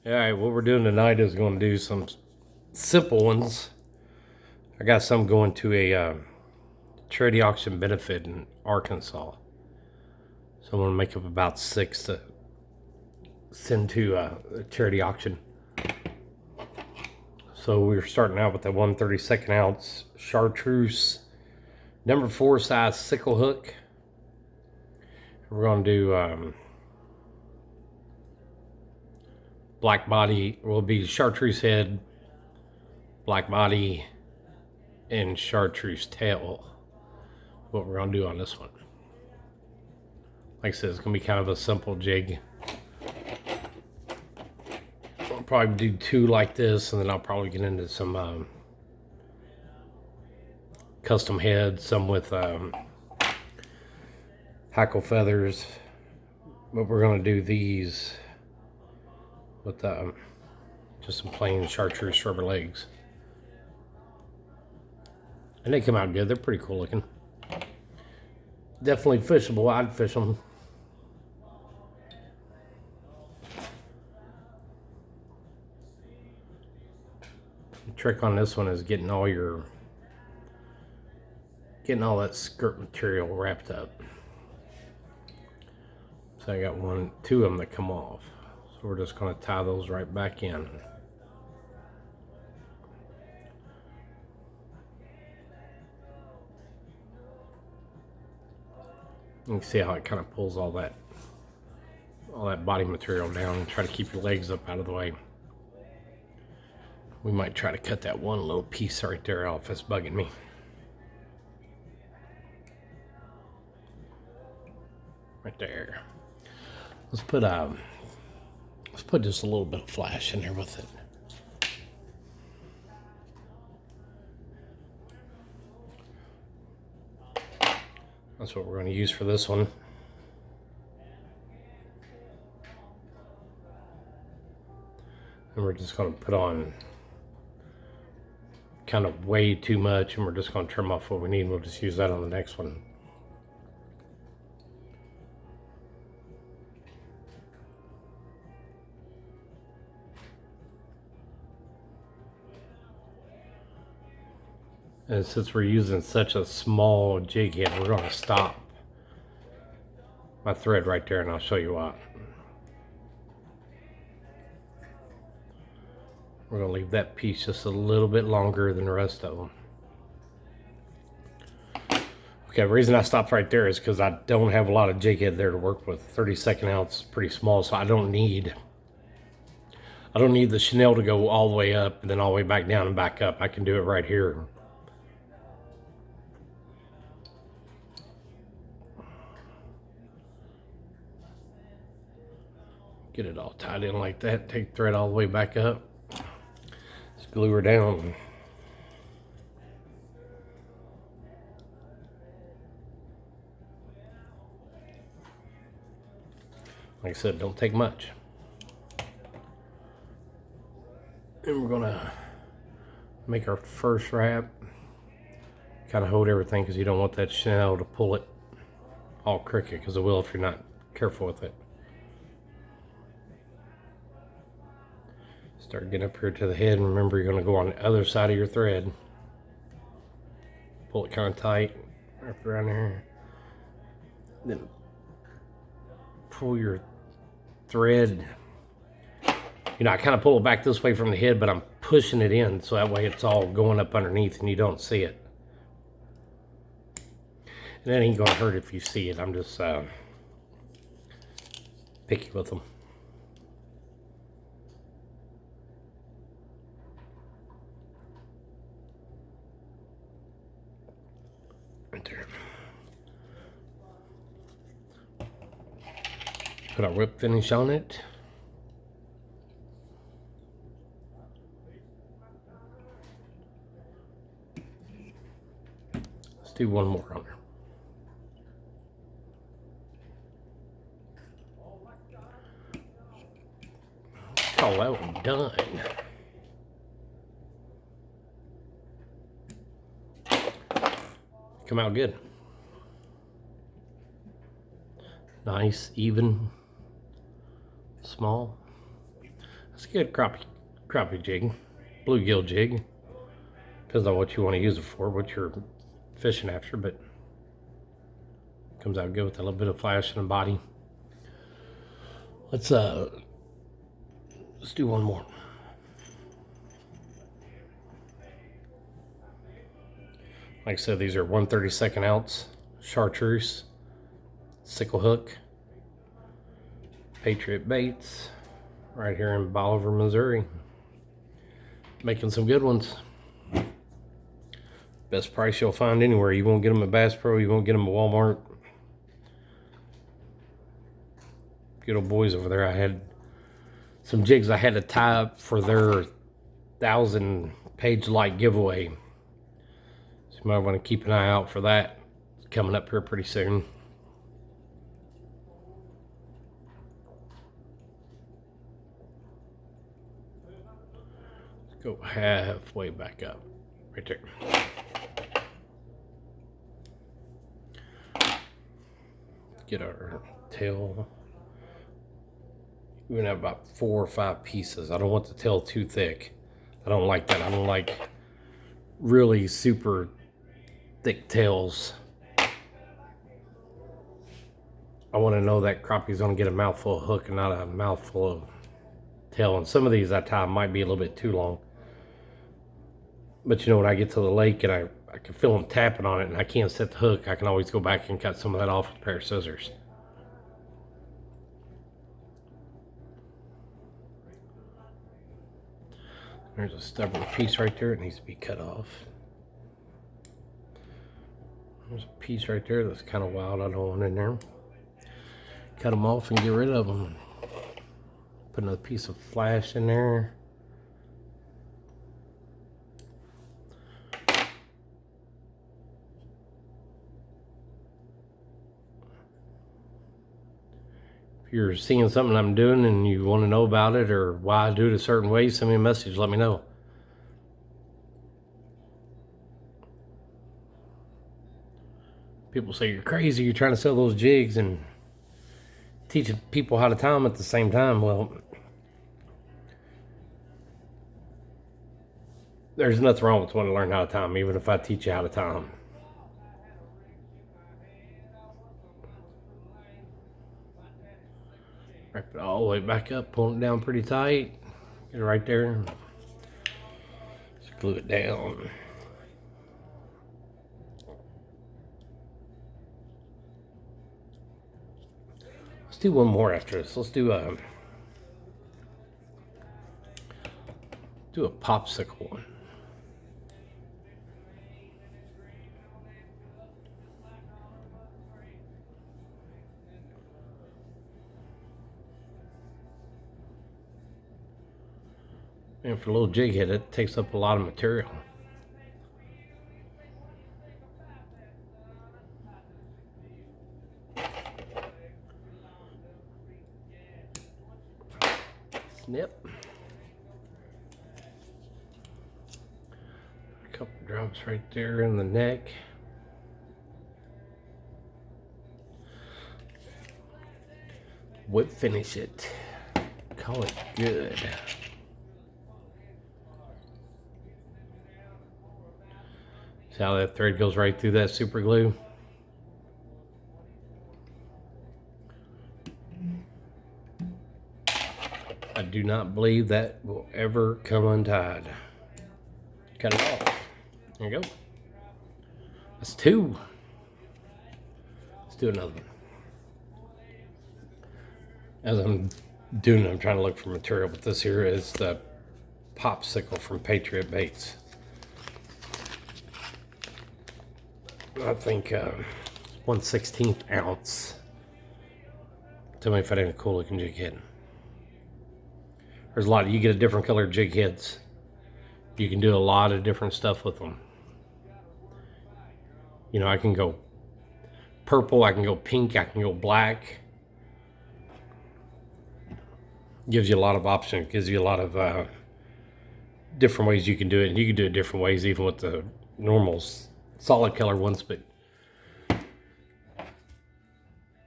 Alright, what we're doing tonight is going to do some simple ones. I got some going to a charity auction benefit in Arkansas. So I'm going to make up about 6 to send to a charity auction. So we're starting out with the 1/32 ounce chartreuse number 4 size sickle hook. We're going to do black body, will be chartreuse head, black body, and chartreuse tail. What we're going to do on this one. Like I said, it's going to be kind of a simple jig. I'll probably do 2 like this, and then I'll probably get into some custom heads, some with hackle feathers. But we're going to do these with just some plain chartreuse rubber legs. And they come out good. They're pretty cool looking. Definitely fishable. I'd fish them. The trick on this one is getting all that skirt material wrapped up. So I got 2 of them that come off. So we're just going to tie those right back in. You can see how it kind of pulls all that body material down and try to keep your legs up out of the way. We might try to cut that one little piece right there off. It's bugging me. Right there. Let's put just a little bit of flash in there with it. That's what we're going to use for this one. And we're just going to put on kind of way too much, and we're just going to trim off what we need. We'll just use that on the next one. And since we're using such a small jig head, we're going to stop my thread right there, and I'll show you why. We're going to leave that piece just a little bit longer than the rest of them. Okay, the reason I stopped right there is because I don't have a lot of jig head there to work with. 32nd ounce, pretty small, so I don't need the chenille to go all the way up and then all the way back down and back up. I can do it right here. Get it all tied in like that. Take thread all the way back up. Just glue her down. Like I said, don't take much. And we're gonna make our first wrap. Kind of hold everything because you don't want that chenille to pull it all crooked, because it will if you're not careful with it. Start getting up here to the head, and remember you're going to go on the other side of your thread. Pull it kind of tight, wrap around here. Then pull your thread. You know, I kind of pull it back this way from the head, but I'm pushing it in so that way it's all going up underneath and you don't see it. And that ain't going to hurt if you see it. I'm just picky with them. Right there. Put our whip finish on it. Let's do one more on there. Call that one done. Come out good. Nice, even, small. It's a good crappie jig, bluegill jig. Depends on what you want to use it for, what you're fishing after, but comes out good with a little bit of flash in the body. Let's do one more. Like I said, these are 1/32 ounce chartreuse, sickle hook, Patriot Baits, right here in Bolivar, Missouri. Making some good ones. Best price you'll find anywhere. You won't get them at Bass Pro, you won't get them at Walmart. Good old boys over there. I had some jigs I had to tie up for their 1,000-page like giveaway. So you might want to keep an eye out for that. It's coming up here pretty soon. Let's go halfway back up. Right there. Get our tail. We're gonna have about 4 or 5 pieces. I don't want the tail too thick. I don't like that. I don't like really super thick tails. I want to know that crappie's gonna get a mouthful of hook and not a mouthful of tail. And some of these I tie might be a little bit too long. But you know, when I get to the lake and I can feel them tapping on it and I can't set the hook, I can always go back and cut some of that off with a pair of scissors. There's a stubborn piece right there. It needs to be cut off. There's a piece right there that's kind of wild. I don't want in there. Cut them off and get rid of them. Put another piece of flash in there. If you're seeing something I'm doing and you want to know about it or why I do it a certain way, send me a message, let me know. People say you're crazy, you're trying to sell those jigs and teaching people how to tie them at the same time. Well, there's nothing wrong with wanting to learn how to tie them, even if I teach you how to tie them. Wrap it all the way back up, pull it down pretty tight. Get it right there. Just glue it down. Let's do one more after this. Let's do a popsicle one. And for a little jig head, it takes up a lot of material. Snip. A couple drops right there in the neck. Whip finish it. Call it good. See how that thread goes right through that super glue? I do not believe that will ever come untied. Cut it off. There you go. That's 2. Let's do another one. As I'm doing it, I'm trying to look for material, but this here is the popsicle from Patriot Baits. I think 1/16 ounce. Tell me if that ain't a cool looking jig head. There's a lot. You get a different color jig heads. You can do a lot of different stuff with them. You know, I can go purple, I can go pink, I can go black. Gives you a lot of options. Gives you a lot of different ways you can do it. And you can do it different ways even with the normal solid color ones. But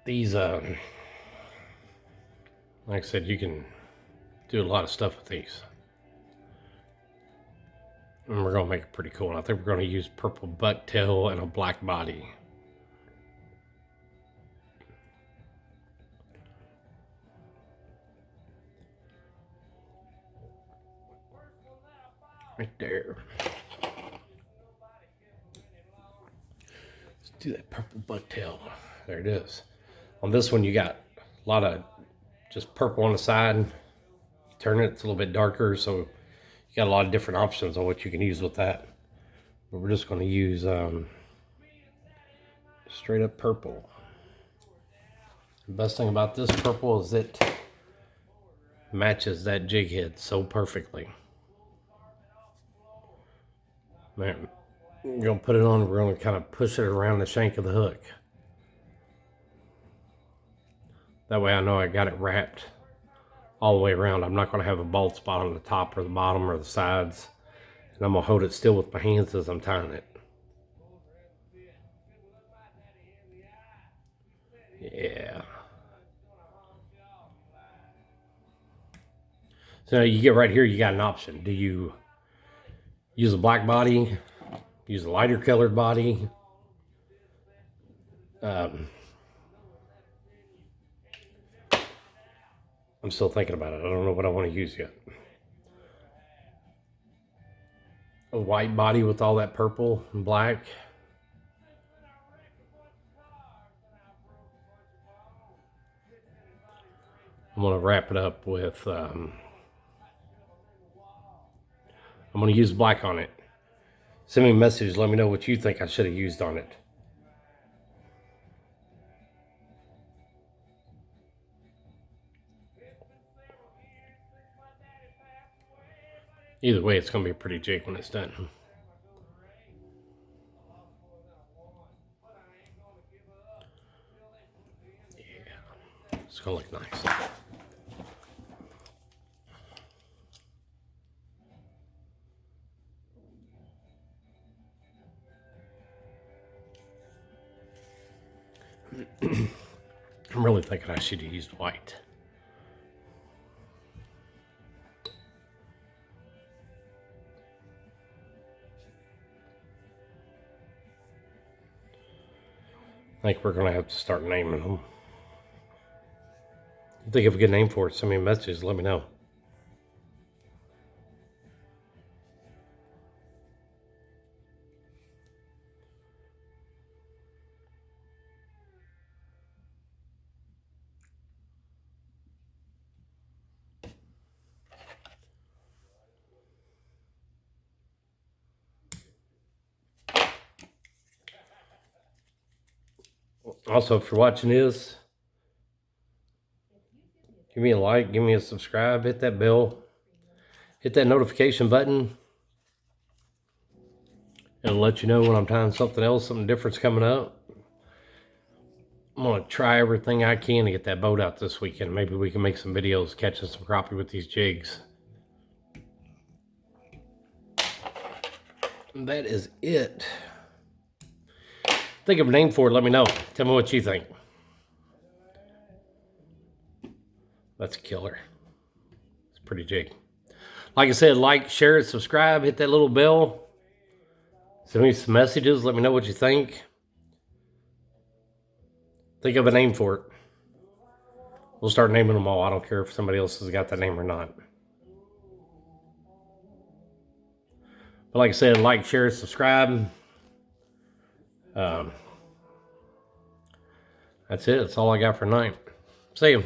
these, like I said, you can do a lot of stuff with these. And we're going to make it pretty cool. And I think we're going to use purple bucktail and a black body. Right there. Let's do that purple bucktail. There it is. On this one, you got a lot of just purple on the side. You turn it, it's a little bit darker, so you got a lot of different options on what you can use with that. But we're just going to use straight up purple. The best thing about this purple is it matches that jig head so perfectly. Man, we're going to put it on, we're going to kind of push it around the shank of the hook. That way I know I got it wrapped all the way around. I'm not going to have a bald spot on the top or the bottom or the sides. And I'm going to hold it still with my hands as I'm tying it. Yeah. So you get right here, you got an option. Do you use a black body, use a lighter colored body? I'm still thinking about it. I don't know what I want to use yet. A white body with all that purple and black. I'm going to wrap it up with, I'm going to use black on it. Send me a message. Let me know what you think I should have used on it. Either way, it's going to be a pretty jig when it's done. Yeah, it's going to look nice. I'm really thinking I should have used white. I think we're going to have to start naming them. If you think of a good name for it, send me a message, let me know. Also, if you're watching this, give me a like, give me a subscribe, hit that bell, hit that notification button. It'll let you know when I'm trying something else, something different's coming up. I'm going to try everything I can to get that boat out this weekend. Maybe we can make some videos catching some crappie with these jigs. And that is it. Think of a name for it, let me know. Tell me what you think. That's a killer. It's a pretty jig. Like I said, like, share it, subscribe, hit that little bell. Send me some messages, let me know what you think. Think of a name for it. We'll start naming them all. I don't care if somebody else has got that name or not. But like I said, like, share, subscribe. That's it. That's all I got for tonight. See you.